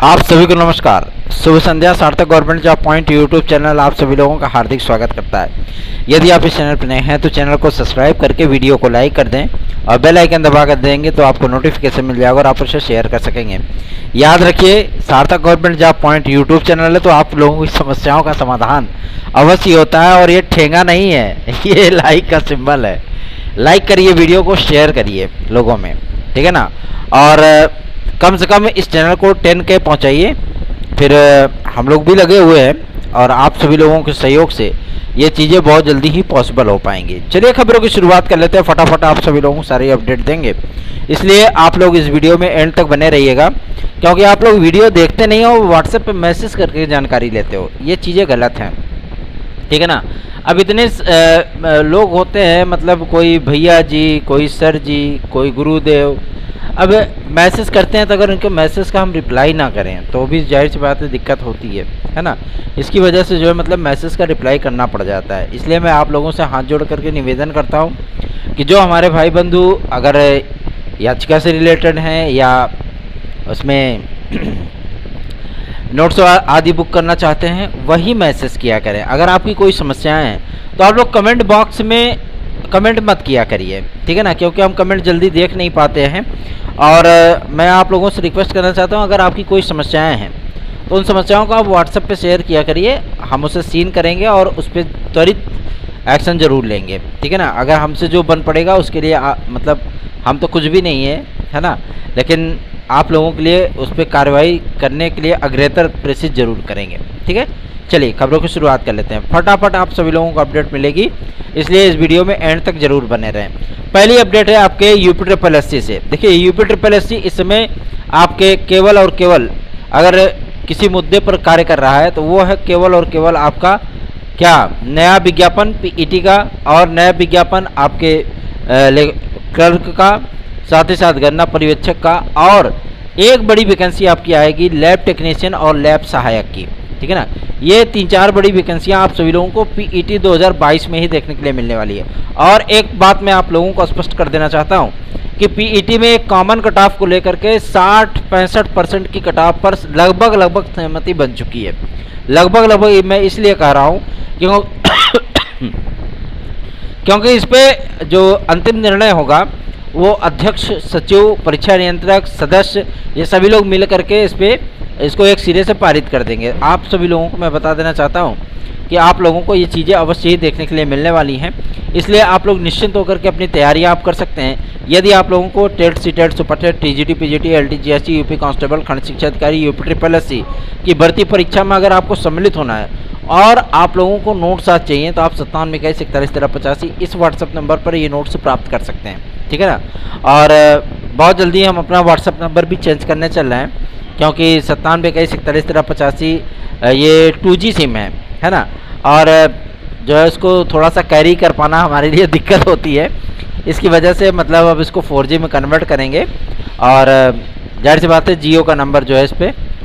आप सभी को नमस्कार। शुभ संध्या। सार्थक government job point YouTube channel आप सभी लोगों का हार्दिक स्वागत करता है। यदि आप इस चैनल पर नए हैं तो चैनल को सब्सक्राइब करके वीडियो को लाइक कर दें और बेल आइकन दबा कर देंगे तो आपको नोटिफिकेशन मिल जाएगा और आप उसे शेयर कर सकेंगे। याद रखिए, सार्थक government job point YouTube channel है तो आप लोगों की समस्याओं का समाधान अवश्य होता है। और ये ठेंगा नहीं है, ये लाइक का सिंबल है। लाइक करिए, वीडियो को शेयर करिए लोगों में, ठीक है ना। और कम से कम इस चैनल को 10K पहुंचाइए। फिर हम लोग भी लगे हुए हैं और आप सभी लोगों के सहयोग से ये चीज़ें बहुत जल्दी ही पॉसिबल हो पाएंगी। चलिए खबरों की शुरुआत कर लेते हैं। फटाफट आप सभी लोगों को सारी अपडेट देंगे, इसलिए आप लोग इस वीडियो में एंड तक बने रहिएगा, क्योंकि आप लोग वीडियो देखते नहीं हो, व्हाट्सएप पे मैसेज करके जानकारी लेते हो। ये चीज़ें गलत हैं, ठीक है ना। अब इतने लोग होते हैं, मतलब कोई भैया जी, कोई सर जी, कोई गुरुदेव, अब मैसेज करते हैं तो अगर उनके मैसेज का हम रिप्लाई ना करें तो भी जाहिर सी बात है दिक्कत होती है ना। इसकी वजह से जो है मतलब मैसेज का रिप्लाई करना पड़ जाता है। इसलिए मैं आप लोगों से हाथ जोड़ करके निवेदन करता हूं कि जो हमारे भाई बंधु अगर याचिका से रिलेटेड हैं या उसमें नोट्स आदि बुक करना चाहते हैं, वही मैसेज किया करें। अगर आपकी कोई समस्याएं हैं तो आप लोग कमेंट बॉक्स में कमेंट मत किया करिए, ठीक है ना, क्योंकि हम कमेंट जल्दी देख नहीं पाते हैं। और मैं आप लोगों से रिक्वेस्ट करना चाहता हूं, अगर आपकी कोई समस्याएं हैं तो उन समस्याओं को आप व्हाट्सएप पे शेयर किया करिए। हम उसे सीन करेंगे और उस पर त्वरित एक्शन ज़रूर लेंगे, ठीक है ना। अगर हमसे जो बन पड़ेगा उसके लिए मतलब हम तो कुछ भी नहीं है ना, लेकिन आप लोगों के लिए उस पर कार्रवाई करने के लिए अग्रतर प्रेसिस जरूर करेंगे, ठीक है। चलिए खबरों की शुरुआत कर लेते हैं। फटाफट आप सभी लोगों को अपडेट मिलेगी, इसलिए इस वीडियो में एंड तक जरूर बने रहें। पहली अपडेट है आपके UPSSC से। देखिए UPSSC इस समय आपके केवल और केवल अगर किसी मुद्दे पर कार्य कर रहा है तो वो है केवल और केवल आपका क्या नया विज्ञापन PET का और नया विज्ञापन आपके क्लर्क का, साथ ही साथ गणना पर्यवेक्षक का, और एक बड़ी वैकेंसी आपकी आएगी लैब टेक्नीशियन और लैब सहायक की, ठीक है ना। ये 3-4 बड़ी वैकेंसियां आप सभी लोगों को PET 2022 में ही देखने के लिए मिलने वाली है। और एक बात मैं आप लोगों को स्पष्ट कर देना चाहता हूं कि PET में एक कॉमन कट ऑफ को लेकर के 60-65% की कट ऑफ पर लगभग सहमति बन चुकी है। लगभग मैं इसलिए कह रहा हूं क्योंकि इस पे जो अंतिम निर्णय होगा वो अध्यक्ष, सचिव, परीक्षा नियंत्रक, सदस्य, ये सभी लोग मिल करके इसको एक सिरे से पारित कर देंगे। आप सभी लोगों को मैं बता देना चाहता हूं कि आप लोगों को ये चीज़ें अवश्य ही देखने के लिए मिलने वाली हैं, इसलिए आप लोग निश्चिंत होकर के अपनी तैयारियां आप कर सकते हैं। यदि आप लोगों को TET, CTET, super TET, TGT, PGT, LT, GST, UP constable, खंड शिक्षा अधिकारी, UPSSC की भर्ती परीक्षा में अगर आपको सम्मिलित होना है और आप लोगों को नोट्स आज चाहिए तो आप 9721411385 इस व्हाट्सएप नंबर पर ये नोट्स प्राप्त कर सकते हैं, ठीक है ना। और बहुत जल्दी हम अपना व्हाट्सएप नंबर भी चेंज करने चल रहे हैं, क्योंकि 9721411385 ये 2G सिम है ना। और जो है इसको थोड़ा सा कैरी कर पाना हमारे लिए दिक्कत होती है, इसकी वजह से मतलब अब इसको 4G में कन्वर्ट करेंगे। और जाहिर सी बात है जियो का नंबर जो है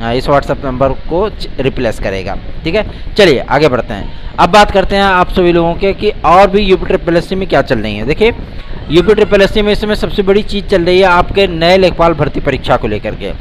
इस व्हाट्सएप नंबर को रिप्लेस करेगा, ठीक है। चलिए आगे बढ़ते हैं। अब बात करते हैं आप सभी लोगों के कि और भी UPSSC में क्या चल रही है। देखिए UPSSC में इस समय सबसे बड़ी चीज़ चल रही है आपके नए लेखपाल भर्ती परीक्षा को लेकर के।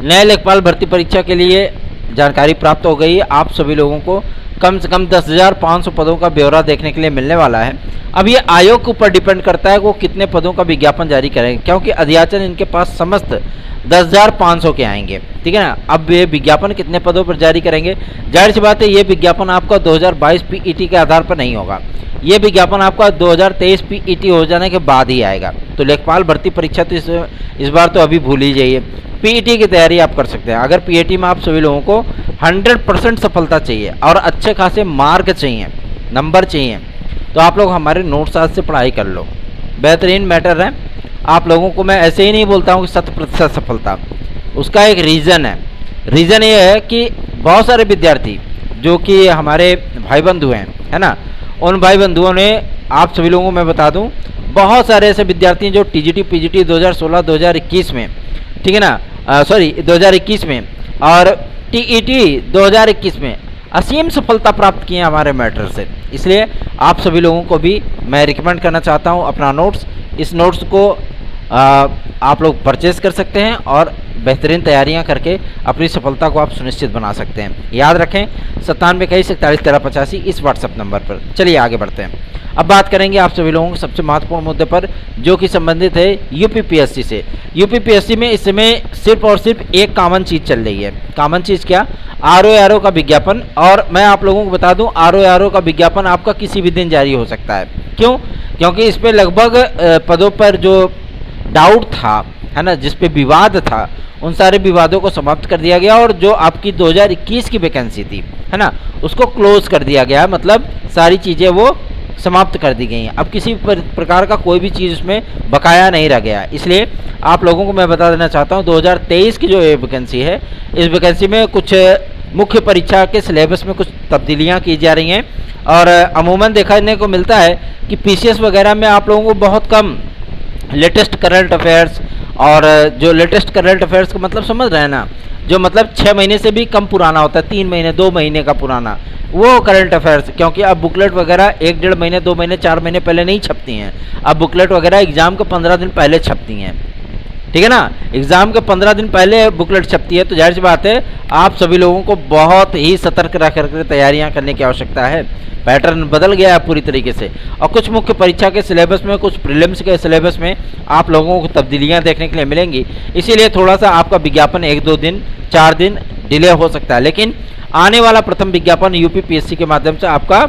नए लेखपाल भर्ती परीक्षा के लिए जानकारी प्राप्त हो गई है। आप सभी लोगों को कम से कम 10,500 पदों का ब्यौरा देखने के लिए मिलने वाला है। अब ये आयोग के ऊपर डिपेंड करता है वो कितने पदों का विज्ञापन जारी करेंगे, क्योंकि अध्याचन इनके पास समस्त 10,500 के आएंगे, ठीक है ना। अब ये विज्ञापन कितने पदों पर जारी करेंगे, जाहिर सी बात है ये विज्ञापन आपका 2022 PET के आधार पर नहीं होगा। ये विज्ञापन आपका 2023 PET हो जाने के बाद ही आएगा। तो लेखपाल भर्ती परीक्षा तो इस बार तो अभी भूल ही जाइए। PET की तैयारी आप कर सकते हैं। अगर PET में आप सभी लोगों को 100% सफलता चाहिए और अच्छे खासे मार्क चाहिए, नंबर चाहिए, तो आप लोग हमारे नोट्स आज से पढ़ाई कर लो। बेहतरीन मैटर है। आप लोगों को मैं ऐसे ही नहीं बोलता हूँ कि 100% सफलता, उसका एक रीज़न है। रीज़न ये है कि बहुत सारे विद्यार्थी जो कि हमारे भाई बंधु हैं, है ना, उन भाई बंधुओं ने, आप सभी लोगों को मैं बता दूं, बहुत सारे ऐसे विद्यार्थी हैं जो TGT, PGT 2016-2021 में, ठीक है ना, 2021 में और TET 2021 में असीम सफलता प्राप्त किए हमारे मैटर से। इसलिए आप सभी लोगों को भी मैं रिकमेंड करना चाहता हूं अपना नोट्स, इस नोट्स को आप लोग परचेज कर सकते हैं और बेहतरीन तैयारियां करके अपनी सफलता को आप सुनिश्चित बना सकते हैं। याद रखें 9721411385 इस व्हाट्सएप नंबर पर। चलिए आगे बढ़ते हैं। अब बात करेंगे आप सभी लोगों के सबसे महत्वपूर्ण मुद्दे पर, जो कि संबंधित है यूपीपीएससी से। यूपीपीएससी में इस समय सिर्फ और सिर्फ एक कॉमन चीज़ चल रही है। कॉमन चीज़ क्या? आरओ का विज्ञापन। और मैं आप लोगों को बता दूं, आरओ का विज्ञापन आपका किसी भी दिन जारी हो सकता है। क्यों? क्योंकि इस पर लगभग पदों पर जो डाउट था, है ना, जिस पे विवाद था, उन सारे विवादों को समाप्त कर दिया गया और जो आपकी 2021 की वैकेंसी थी, है ना, उसको क्लोज कर दिया गया। मतलब सारी चीज़ें वो समाप्त कर दी गई हैं। अब किसी प्रकार का कोई भी चीज़ उसमें बकाया नहीं रह गया। इसलिए आप लोगों को मैं बता देना चाहता हूँ 2023 की जो ये वैकेंसी है, इस वैकेंसी में कुछ मुख्य परीक्षा के सिलेबस में कुछ तब्दीलियाँ की जा रही हैं। और अमूमन देखने को मिलता है कि पीसीएस वगैरह में आप लोगों को बहुत कम लेटेस्ट करंट अफेयर्स, और जो लेटेस्ट करंट अफेयर्स का मतलब समझ रहे हैं ना, जो मतलब 6 महीने से भी कम पुराना होता है, 3 महीने 2 महीने का पुराना, वो करंट अफेयर्स। क्योंकि अब बुकलेट वगैरह 1-1.5 महीने 2 महीने 4 महीने पहले नहीं छपती हैं। अब बुकलेट वगैरह एग्ज़ाम के 15 दिन पहले छपती हैं। ठीक है ना, एग्ज़ाम के 15 दिन पहले बुकलेट छपती है। तो जाहिर सी बात है आप सभी लोगों को बहुत ही सतर्क रह करके तैयारियां करने की आवश्यकता है। पैटर्न बदल गया है पूरी तरीके से, और कुछ मुख्य परीक्षा के सिलेबस में, कुछ प्रीलिम्स के सिलेबस में आप लोगों को तब्दीलियां देखने के लिए मिलेंगी। इसीलिए थोड़ा सा आपका विज्ञापन 1-2 दिन 4 दिन डिले हो सकता है, लेकिन आने वाला प्रथम विज्ञापन यूपीपीएससी के माध्यम से आपका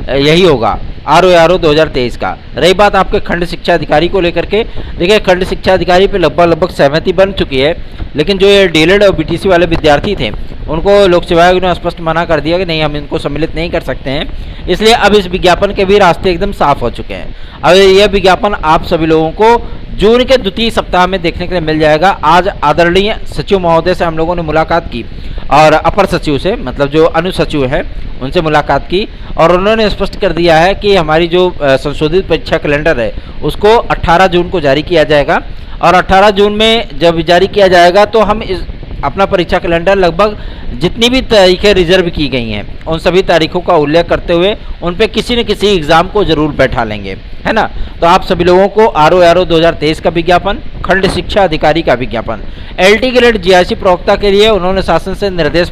यही होगा, आरओ 2023 का। रही बात आपके खंड शिक्षा अधिकारी को लेकर के, देखिए खंड शिक्षा अधिकारी पे लगभग सहमति बन चुकी है, लेकिन जो ये डीएलएड और बीटीसी वाले विद्यार्थी थे, उनको लोक सेवा आयोग ने स्पष्ट मना कर दिया कि नहीं, हम इनको सम्मिलित नहीं कर सकते हैं। इसलिए अब इस विज्ञापन के भी रास्ते एकदम साफ हो चुके हैं। अब यह विज्ञापन आप सभी लोगों को जून के द्वितीय सप्ताह में देखने के लिए मिल जाएगा। आज आदरणीय सचिव महोदय से हम लोगों ने मुलाकात की, और अपर सचिव से, मतलब जो अनुसचिव है, उनसे मुलाकात की, और उन्होंने स्पष्ट कर दिया है कि हमारी जो संशोधित परीक्षा कैलेंडर है उसको 18 जून को जारी किया जाएगा। और 18 जून में जब जारी किया जाएगा तो हम अपना परीक्षा कैलेंडर लगभग जितनी भी तारीखें रिजर्व की गई हैं उन सभी तारीखों का उल्लेख करते हुए उन पे किसी न किसी एग्ज़ाम को ज़रूर बैठा लेंगे, है ना। तो आप सभी लोगों को आरओ 2023 का विज्ञापन, खंड शिक्षा अधिकारी का विज्ञापन, एलटी ग्रेड जीआईसी प्रवक्ता के लिए उन्होंने शासन से निर्देश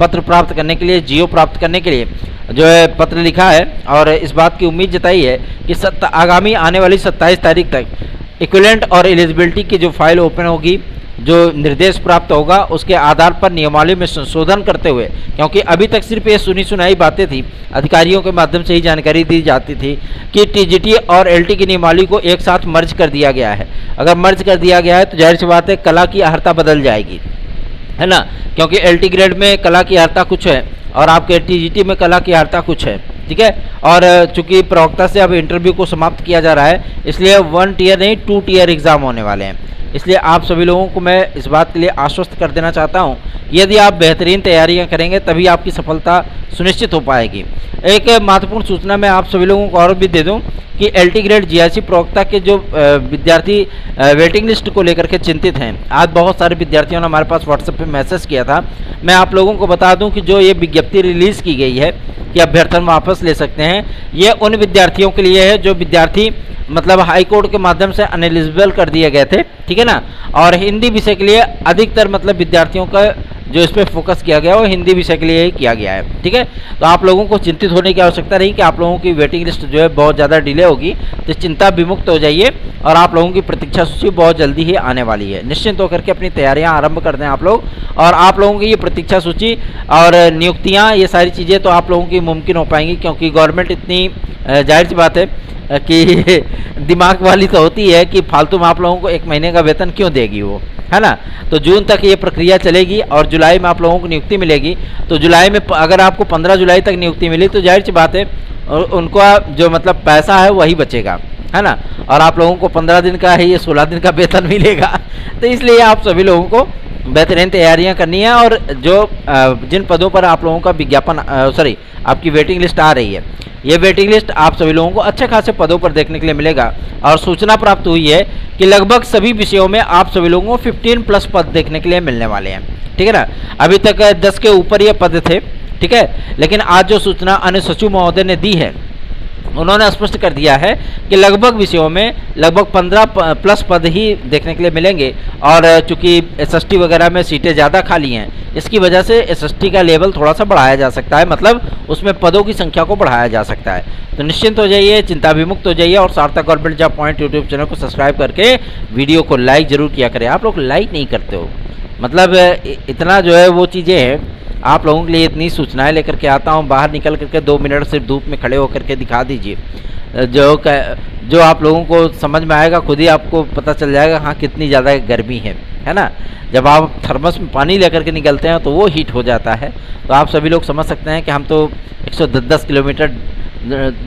पत्र प्राप्त करने के लिए, जीओ प्राप्त करने के लिए जो है पत्र लिखा है, और इस बात की उम्मीद जताई है कि आगामी आने वाली 27 तारीख तक इक्विवेलेंट और एलिजिबिलिटी की जो फाइल ओपन होगी, जो निर्देश प्राप्त होगा, उसके आधार पर नियमावली में संशोधन करते हुए, क्योंकि अभी तक सिर्फ ये सुनी सुनाई बातें थी, अधिकारियों के माध्यम से ही जानकारी दी जाती थी कि टीजीटी और एलटी की नियमावली को एक साथ मर्ज कर दिया गया है। अगर मर्ज कर दिया गया है तो जाहिर सी बात है कला की अहर्ता बदल जाएगी, है ना, क्योंकि एलटी ग्रेड में कला की अहर्ता कुछ है और आपके टीजीटी में कला की अहर्ता कुछ है। ठीक है, और चूंकि प्रवक्ता से अब इंटरव्यू को समाप्त किया जा रहा है, इसलिए 1 टियर नहीं 2 टियर एग्ज़ाम होने वाले हैं। इसलिए आप सभी लोगों को मैं इस बात के लिए आश्वस्त कर देना चाहता हूं, यदि आप बेहतरीन तैयारियां करेंगे तभी आपकी सफलता सुनिश्चित हो पाएगी। एक महत्वपूर्ण सूचना मैं आप सभी लोगों को और भी दे दूं कि एलटी ग्रेड जीआईसी प्रवक्ता के जो विद्यार्थी वेटिंग लिस्ट को लेकर के चिंतित हैं, आज बहुत सारे विद्यार्थियों ने हमारे पास व्हाट्सएप पे मैसेज किया था। मैं आप लोगों को बता दूं कि जो ये विज्ञप्ति रिलीज़ की गई है कि अभ्यर्थन वापस ले सकते हैं, ये उन विद्यार्थियों के लिए है जो विद्यार्थी मतलब हाई कोर्ट के माध्यम से अनएलिजिबल कर दिए गए थे, ठीक है ना। और हिंदी विषय के लिए अधिकतर मतलब विद्यार्थियों का जो इस पर फोकस किया गया वो हिंदी विषय के लिए ही किया गया है, ठीक है। तो आप लोगों को चिंतित होने की आवश्यकता नहीं कि आप लोगों की वेटिंग लिस्ट जो है बहुत ज़्यादा डिले होगी, तो चिंता विमुक्त हो जाइए और आप लोगों की प्रतीक्षा सूची बहुत जल्दी ही आने वाली है। निश्चिंत होकर के अपनी तैयारियां आरंभ कर दें आप लोग, और आप लोगों की ये प्रतीक्षा सूची और नियुक्तियाँ, ये सारी चीज़ें तो आप लोगों की मुमकिन हो पाएंगी, क्योंकि गवर्नमेंट इतनी जाहिर सी बात है कि दिमाग वाली तो होती है कि फालतू में आप लोगों को 1 महीने का वेतन क्यों देगी वो, है ना। तो जून तक ये प्रक्रिया चलेगी और जुलाई में आप लोगों को नियुक्ति मिलेगी। तो जुलाई में अगर आपको 15 जुलाई तक नियुक्ति मिली तो जाहिर सी बात है उनका जो मतलब पैसा है वही बचेगा, है ना। और आप लोगों को 15 दिन का है, ये 16 दिन का वेतन मिलेगा। तो इसलिए आप सभी लोगों को बेहतरीन तैयारियां करनी है, और जो जिन पदों पर आप लोगों का विज्ञापन आपकी वेटिंग लिस्ट आ रही है, ये वेटिंग लिस्ट आप सभी लोगों को अच्छे खासे पदों पर देखने के लिए मिलेगा। और सूचना प्राप्त हुई है कि लगभग सभी विषयों में आप सभी लोगों को 15+ पद देखने के लिए मिलने वाले हैं, ठीक है ना। अभी तक 10 के ऊपर ये पद थे, ठीक है, लेकिन आज जो सूचना अन्य सचिव महोदय ने दी है उन्होंने स्पष्ट कर दिया है कि लगभग विषयों में लगभग 15 प्लस पद ही देखने के लिए मिलेंगे, और चूंकि एसएसटी वगैरह में सीटें ज़्यादा खाली हैं, इसकी वजह से एसएसटी का लेवल थोड़ा सा बढ़ाया जा सकता है, मतलब उसमें पदों की संख्या को बढ़ाया जा सकता है। तो निश्चिंत हो जाइए, चिंता विमुक्त हो जाइए, और सार्थक government job point YouTube channel को सब्सक्राइब करके वीडियो को लाइक जरूर किया करें। आप लोग लाइक नहीं करते हो, मतलब इतना जो है वो चीज़ें हैं। आप लोगों के लिए इतनी सूचनाएं लेकर के आता हूं, बाहर निकल करके 2 मिनट सिर्फ धूप में खड़े होकर के दिखा दीजिए, जो आप लोगों को समझ में आएगा, खुद ही आपको पता चल जाएगा हाँ कितनी ज़्यादा गर्मी है ना। जब आप थर्मस में पानी लेकर के निकलते हैं तो वो हीट हो जाता है। तो आप सभी लोग समझ सकते हैं कि हम तो 110 किलोमीटर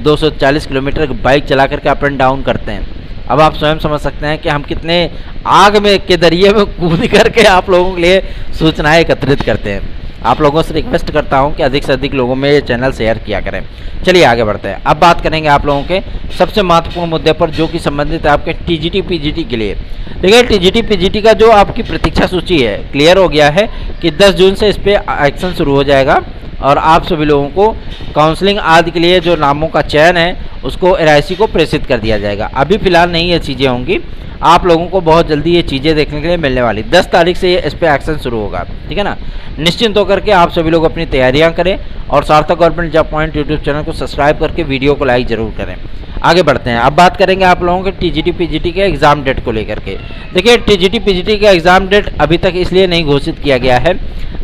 240 किलोमीटर बाइक चला करके अप एंड डाउन करते हैं। अब आप स्वयं समझ सकते हैं कि हम कितने आग में के दरिए में कूद करके आप लोगों के लिए सूचनाएं एकत्रित करते हैं। आप लोगों से रिक्वेस्ट करता हूं कि अधिक से अधिक लोगों में ये चैनल शेयर किया करें। चलिए आगे बढ़ते हैं। अब बात करेंगे आप लोगों के सबसे महत्वपूर्ण मुद्दे पर, जो कि संबंधित है आपके टीजीटी पीजीटी के लिए। देखिए, टीजीटी पीजीटी का जो आपकी प्रतीक्षा सूची है क्लियर हो गया है कि 10 जून से इस पर एक्शन शुरू हो जाएगा, और आप सभी लोगों को काउंसलिंग आदि के लिए जो नामों का चयन है उसको एनआईसी को प्रेषित कर दिया जाएगा। अभी फिलहाल नहीं ये चीज़ें होंगी, आप लोगों को बहुत जल्दी ये चीज़ें देखने के लिए मिलने वाली। 10 तारीख से ये इस पर एक्शन शुरू होगा, ठीक है ना। निश्चिंत होकर के आप सभी लोग अपनी तैयारियां करें, और सार्थक government job point YouTube channel को सब्सक्राइब करके वीडियो को लाइक जरूर करें। आगे बढ़ते हैं। अब बात करेंगे आप लोगों के टीजीटी पीजीटी के एग्ज़ाम डेट को लेकर के। देखिए, टीजीटी पीजीटी का एग्ज़ाम डेट अभी तक इसलिए नहीं घोषित किया गया है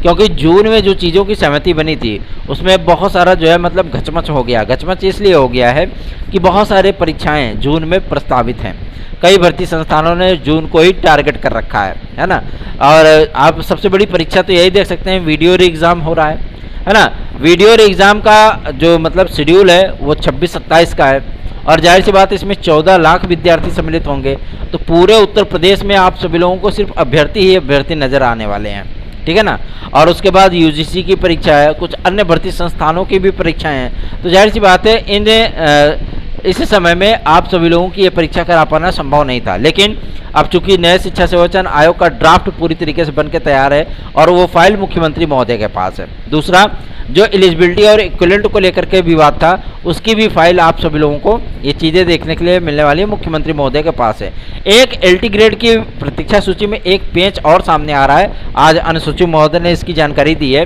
क्योंकि जून में जो चीज़ों की सहमति बनी थी उसमें बहुत सारा जो है मतलब घचमच हो गया। घचमच इसलिए हो गया है कि बहुत सारे परीक्षाएं जून में प्रस्तावित हैं। कई भर्ती संस्थानों ने जून को ही टारगेट कर रखा है ना। और आप सबसे बड़ी परीक्षा तो यही देख सकते हैं, वीडियो री एग्ज़ाम हो रहा है ना। वीडियो री एग्ज़ाम का जो मतलब शेड्यूल है वो 26-27 का है, और जाहिर सी बात है इसमें 14 लाख विद्यार्थी सम्मिलित होंगे। तो पूरे उत्तर प्रदेश में आप सभी लोगों को सिर्फ अभ्यर्थी ही अभ्यर्थी नज़र आने वाले हैं, ठीक है ना। और उसके बाद यूजीसी की परीक्षा है, कुछ अन्य भर्ती संस्थानों की भी परीक्षाएं हैं। तो जाहिर सी बात है इस समय में आप सभी लोगों की ये परीक्षा करा पाना संभव नहीं था। लेकिन अब चूंकि नए शिक्षा सेवाचयन आयोग का ड्राफ्ट पूरी तरीके से बन के तैयार है, और वो फाइल मुख्यमंत्री महोदय के पास है। दूसरा, जो एलिजिबिलिटी और इक्विवेलेंट को लेकर के विवाद था उसकी भी फाइल आप सभी लोगों को ये चीज़ें देखने के लिए मिलने वाली है, मुख्यमंत्री महोदय के पास है। एक एलटी ग्रेड की प्रतीक्षा सूची में एक पेंच और सामने आ रहा है। आज अनुसूचित महोदय ने इसकी जानकारी दी है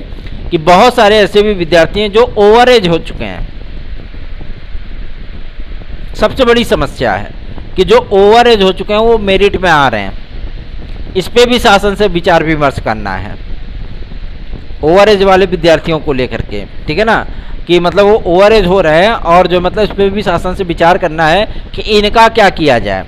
कि बहुत सारे ऐसे भी विद्यार्थी हैं जो ओवर एज हो चुके हैं। सबसे बड़ी समस्या है कि जो ओवर एज हो चुके हैं वो मेरिट में आ रहे हैं। इस पे भी शासन से विचार विमर्श करना है, ओवर एज वाले विद्यार्थियों को लेकर के, ठीक है ना, कि मतलब वो ओवर एज हो रहे हैं, और जो मतलब इस पे भी शासन से विचार करना है कि इनका क्या किया जाए,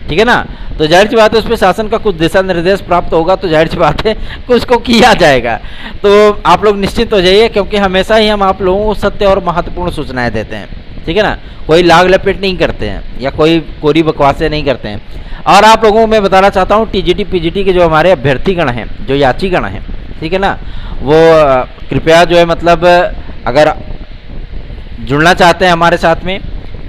ठीक है ना। तो जाहिर सी बात है उस पर शासन का कुछ दिशा निर्देश प्राप्त होगा, तो जाहिर सी बात है कुछ को किया जाएगा। तो आप लोग निश्चिंत हो जाइए, क्योंकि हमेशा ही हम आप लोगों को सत्य और महत्वपूर्ण सूचनाएं देते हैं, ठीक है ना। कोई लाग लपेट नहीं करते हैं या कोई कोरी बकवासें नहीं करते हैं। और आप लोगों को मैं बताना चाहता हूँ, टीजीटी पीजीटी के जो हमारे अभ्यर्थीगण हैं, जो याचीगण हैं, ठीक है ना, वो कृपया जो है मतलब अगर जुड़ना चाहते हैं हमारे साथ में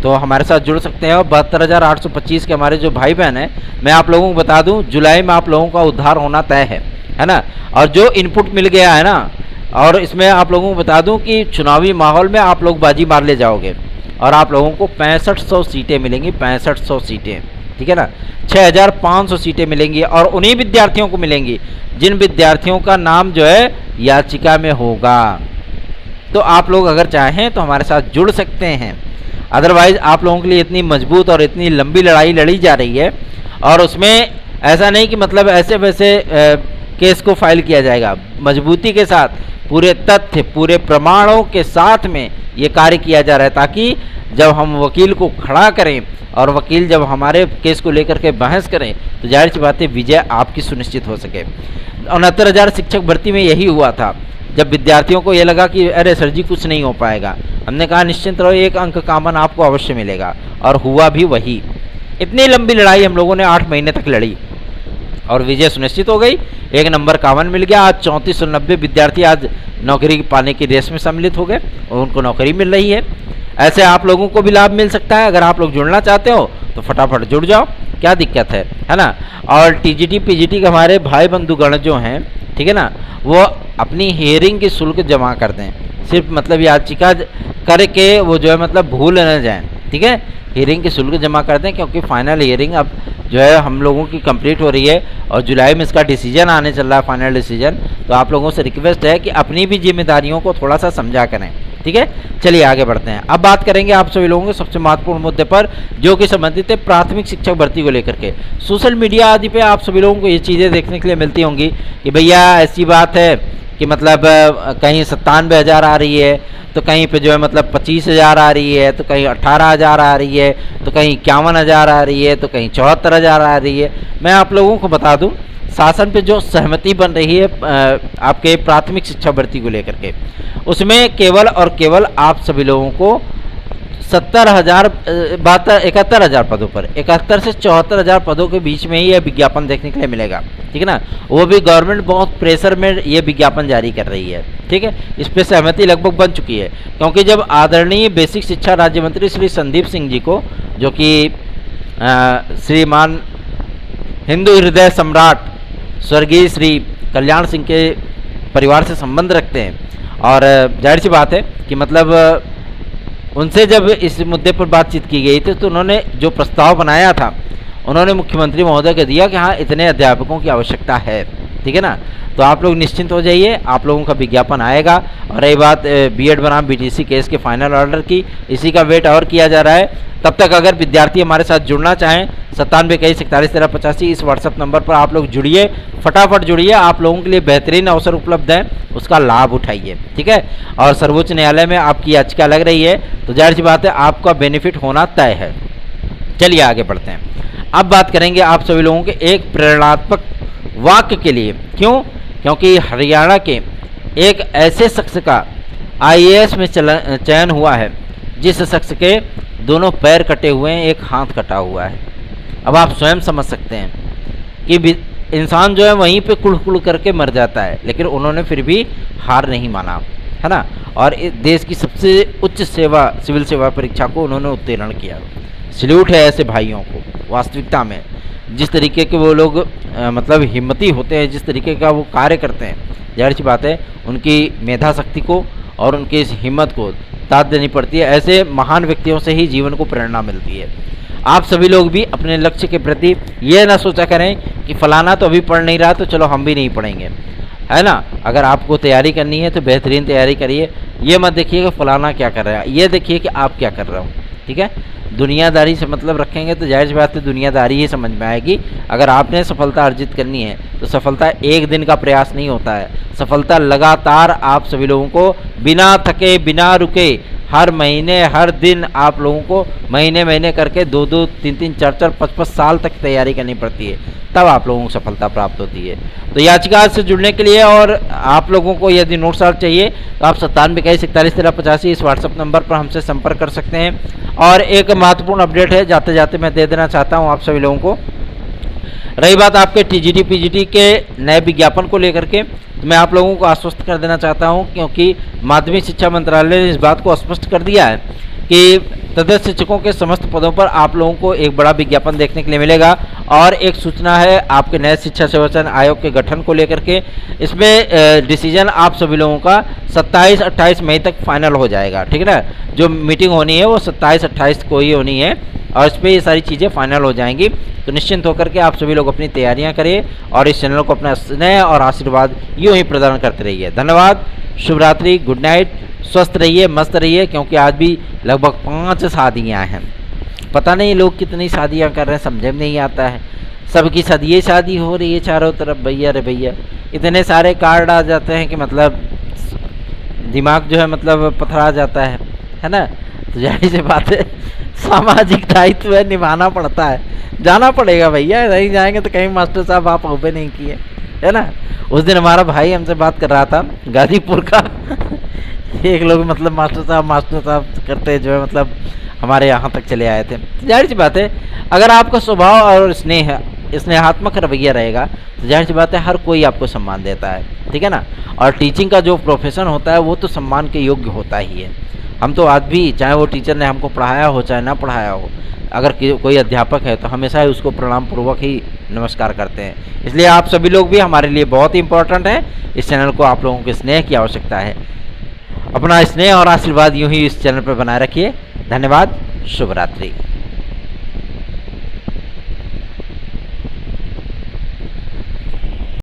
तो हमारे साथ जुड़ सकते हैं। और 72,825 के हमारे जो भाई बहन हैं, मैं आप लोगों को बता दूं जुलाई में आप लोगों का उद्धार होना तय है ना। और जो इनपुट मिल गया है ना, और इसमें आप लोगों को बता दूं कि चुनावी माहौल में आप लोग बाजी मार ले जाओगे, और आप लोगों को 6500 सीटें मिलेंगी, 6500 सीटें, ठीक है ना। 6500 सीटें मिलेंगी, और उन्हीं विद्यार्थियों को मिलेंगी जिन विद्यार्थियों का नाम जो है याचिका में होगा। तो आप लोग अगर चाहें तो हमारे साथ जुड़ सकते हैं। अदरवाइज आप लोगों के लिए इतनी मजबूत और इतनी लंबी लड़ाई लड़ी जा रही है, और उसमें ऐसा नहीं कि मतलब ऐसे वैसे केस को फाइल किया जाएगा। मजबूती के साथ, पूरे तथ्य, पूरे प्रमाणों के साथ में ये कार्य किया जा रहा है, ताकि जब हम वकील को खड़ा करें और वकील जब हमारे केस को लेकर के बहस करें तो जाहिर सी बात है विजय आपकी सुनिश्चित हो सके। 69,000 शिक्षक भर्ती में यही हुआ था, जब विद्यार्थियों को ये लगा कि अरे सर जी कुछ नहीं हो पाएगा, हमने कहा निश्चिंत रहो, एक अंक कामन आपको अवश्य मिलेगा, और हुआ भी वही। इतनी लंबी लड़ाई हम लोगों ने 8 महीने तक लड़ी, और विजय सुनिश्चित हो गई। एक नंबर कामन मिल गया। आज 3490 विद्यार्थी आज नौकरी पाने की रेस में सम्मिलित हो गए, और उनको नौकरी मिल रही है। ऐसे आप लोगों को भी लाभ मिल सकता है। अगर आप लोग जुड़ना चाहते हो तो फटाफट जुड़ जाओ, क्या दिक्कत है ना। और टीजीटी पीजीटी के हमारे भाई बंधुगण जो हैं, ठीक है ना, वो अपनी हियरिंग की शुल्क जमा कर दें। सिर्फ मतलब याचिका करके वो जो है मतलब भूल न जाएं, ठीक है, हियरिंग की शुल्क जमा कर दें, क्योंकि फाइनल हियरिंग अब जो है हम लोगों की कंप्लीट हो रही है और जुलाई में इसका डिसीजन आने चल रहा है, फाइनल डिसीजन। तो आप लोगों से रिक्वेस्ट है कि अपनी भी जिम्मेदारियों को थोड़ा सा समझा करें, ठीक है। चलिए आगे बढ़ते हैं। अब बात करेंगे आप सभी लोगों के सबसे महत्वपूर्ण मुद्दे पर, जो कि संबंधित है प्राथमिक शिक्षक भर्ती को लेकर के। सोशल मीडिया आदि पे आप सभी लोगों को ये चीज़ें देखने के लिए मिलती होंगी कि भैया ऐसी बात है कि मतलब कहीं 97,000 आ रही है, तो कहीं पे जो है मतलब 25,000 आ रही है, तो कहीं 18,000 आ रही है, तो कहीं 51,000 आ रही है, तो कहीं 74,000 आ रही है। मैं आप लोगों को बता दूं, शासन पे जो सहमति बन रही है आपके प्राथमिक शिक्षा भर्ती को लेकर के, उसमें केवल और केवल आप सभी लोगों को 71,000 पदों पर 71 से 74,000 पदों के बीच में ही यह विज्ञापन देखने के लिए मिलेगा, ठीक है ना। वो भी गवर्नमेंट बहुत प्रेशर में ये विज्ञापन जारी कर रही है, ठीक है। इस पर सहमति लगभग बन चुकी है, क्योंकि जब आदरणीय बेसिक शिक्षा राज्य मंत्री श्री संदीप सिंह जी को, जो कि श्रीमान हिंदू हृदय सम्राट स्वर्गीय श्री कल्याण सिंह के परिवार से संबंध रखते हैं, और जाहिर सी बात है कि मतलब उनसे जब इस मुद्दे पर बातचीत की गई थी, तो उन्होंने जो प्रस्ताव बनाया था, उन्होंने मुख्यमंत्री महोदय को दिया कि हाँ इतने अध्यापकों की आवश्यकता है, ठीक है ना। तो आप लोग निश्चिंत हो जाइए, आप लोगों का विज्ञापन आएगा। और रही बात बीएड बनाम बीटीसी केस के फाइनल ऑर्डर की, इसी का वेट और किया जा रहा है। तब तक अगर विद्यार्थी हमारे साथ जुड़ना चाहें 9721411385 इस व्हाट्सएप नंबर पर आप लोग जुड़िए, फटाफट जुड़िए। आप लोगों के लिए बेहतरीन अवसर उपलब्ध है, उसका लाभ उठाइए, ठीक है। और सर्वोच्च न्यायालय में आपकी याचिका लग रही है, तो जाहिर सी बात है आपका बेनिफिट होना तय है। चलिए आगे बढ़ते हैं। अब बात करेंगे आप सभी लोगों के एक प्रेरणात्मक वाक्य के लिए। क्यों? क्योंकि हरियाणा के एक ऐसे शख्स का आईएएस में चयन हुआ है जिस शख्स के दोनों पैर कटे हुए हैं, एक हाथ कटा हुआ है। अब आप स्वयं समझ सकते हैं कि इंसान जो है वहीं पे कुड़ करके मर जाता है, लेकिन उन्होंने फिर भी हार नहीं माना, है ना। और इस देश की सबसे उच्च सेवा, सिविल सेवा परीक्षा को उन्होंने उत्तीर्ण किया। सल्यूट है ऐसे भाइयों को। वास्तविकता में जिस तरीके के वो लोग मतलब हिम्मती होते हैं, जिस तरीके का वो कार्य करते हैं, जाहिर सी बात है उनकी मेधा शक्ति को और उनकी इस हिम्मत को दाद देनी पड़ती है। ऐसे महान व्यक्तियों से ही जीवन को प्रेरणा मिलती है। आप सभी लोग भी अपने लक्ष्य के प्रति ये ना सोचा करें कि फलाना तो अभी पढ़ नहीं रहा तो चलो हम भी नहीं पढ़ेंगे, है ना। अगर आपको तैयारी करनी है तो बेहतरीन तैयारी करिए। ये मत देखिए कि फलाना क्या कर रहा है, ये देखिए कि आप क्या कर रहे हो, ठीक है। दुनियादारी से मतलब रखेंगे तो जाहिर सी बात है दुनियादारी ही समझ में आएगी। अगर आपने सफलता अर्जित करनी है तो सफलता एक दिन का प्रयास नहीं होता है। सफलता लगातार आप सभी लोगों को बिना थके बिना रुके हर महीने हर दिन आप लोगों को महीने करके 2-2, 3-3, 4-4, 5-5 साल तक तैयारी करनी पड़ती है, तब आप लोगों को सफलता प्राप्त होती है। तो याचिका से जुड़ने के लिए और आप लोगों को यदि नोट्स आउट चाहिए तो आप 9721411385 इस व्हाट्सएप नंबर पर हमसे संपर्क कर सकते हैं। और एक महत्वपूर्ण अपडेट है, जाते जाते मैं दे देना चाहता हूँ आप सभी लोगों को। रही बात आपके टीजीटी पीजीटी के नए विज्ञापन को लेकर के, तो मैं आप लोगों को आश्वस्त कर देना चाहता हूं, क्योंकि माध्यमिक शिक्षा मंत्रालय ने इस बात को स्पष्ट कर दिया है कि तदस्थ शिक्षकों के समस्त पदों पर आप लोगों को एक बड़ा विज्ञापन देखने के लिए मिलेगा। और एक सूचना है आपके नए शिक्षा सेवाचयन आयोग के गठन को लेकर के। इसमें डिसीजन आप सभी लोगों का 27-28 मई तक फाइनल हो जाएगा, ठीक है ना। जो मीटिंग होनी है वो 27-28 को ही होनी है और इस पर ये सारी चीज़ें फाइनल हो जाएंगी। तो निश्चिंत होकर के आप सभी लोग अपनी तैयारियां करिए और इस चैनल को अपना स्नेह और आशीर्वाद यूँ ही प्रदान करते रहिए। धन्यवाद, शुभ रात्रि, गुड नाइट, स्वस्थ रहिए, मस्त रहिए, क्योंकि आज भी लगभग 5 शादियाँ हैं। पता नहीं लोग कितनी शादियाँ कर रहे हैं, समझ में नहीं आता है। सबकी शादी शादी हो रही है चारों तरफ, भैया रे भैया, इतने सारे कार्ड आ जाते हैं कि मतलब दिमाग जो है मतलब पथरा जाता है ना। तो जाहिर सी बात है सामाजिक दायित्व है, निभाना पड़ता है, जाना पड़ेगा भैया, नहीं जाएंगे तो कहीं मास्टर साहब आप ओबे नहीं किए, है ना। उस दिन हमारा भाई हमसे बात कर रहा था गाजीपुर का एक लोग मतलब मास्टर साहब करते जो है मतलब हमारे यहाँ तक चले आए थे। जाहिर सी बात है अगर आपका स्वभाव और स्नेहात्मक रवैया रहेगा तो जाहिर सी बात है हर कोई आपको सम्मान देता है, ठीक है ना। और टीचिंग का जो प्रोफेशन होता है वो तो सम्मान के योग्य होता ही है। हम तो आज भी, चाहे वो टीचर ने हमको पढ़ाया हो चाहे ना पढ़ाया हो, अगर कोई अध्यापक है तो हमेशा ही उसको प्रणाम पूर्वक ही नमस्कार करते हैं। इसलिए आप सभी लोग भी हमारे लिए बहुत ही इंपॉर्टेंट है। इस चैनल को आप लोगों के स्नेह की आवश्यकता है। अपना स्नेह और आशीर्वाद यूं ही इस चैनल पर बनाए रखिए। धन्यवाद, शुभ रात्रि।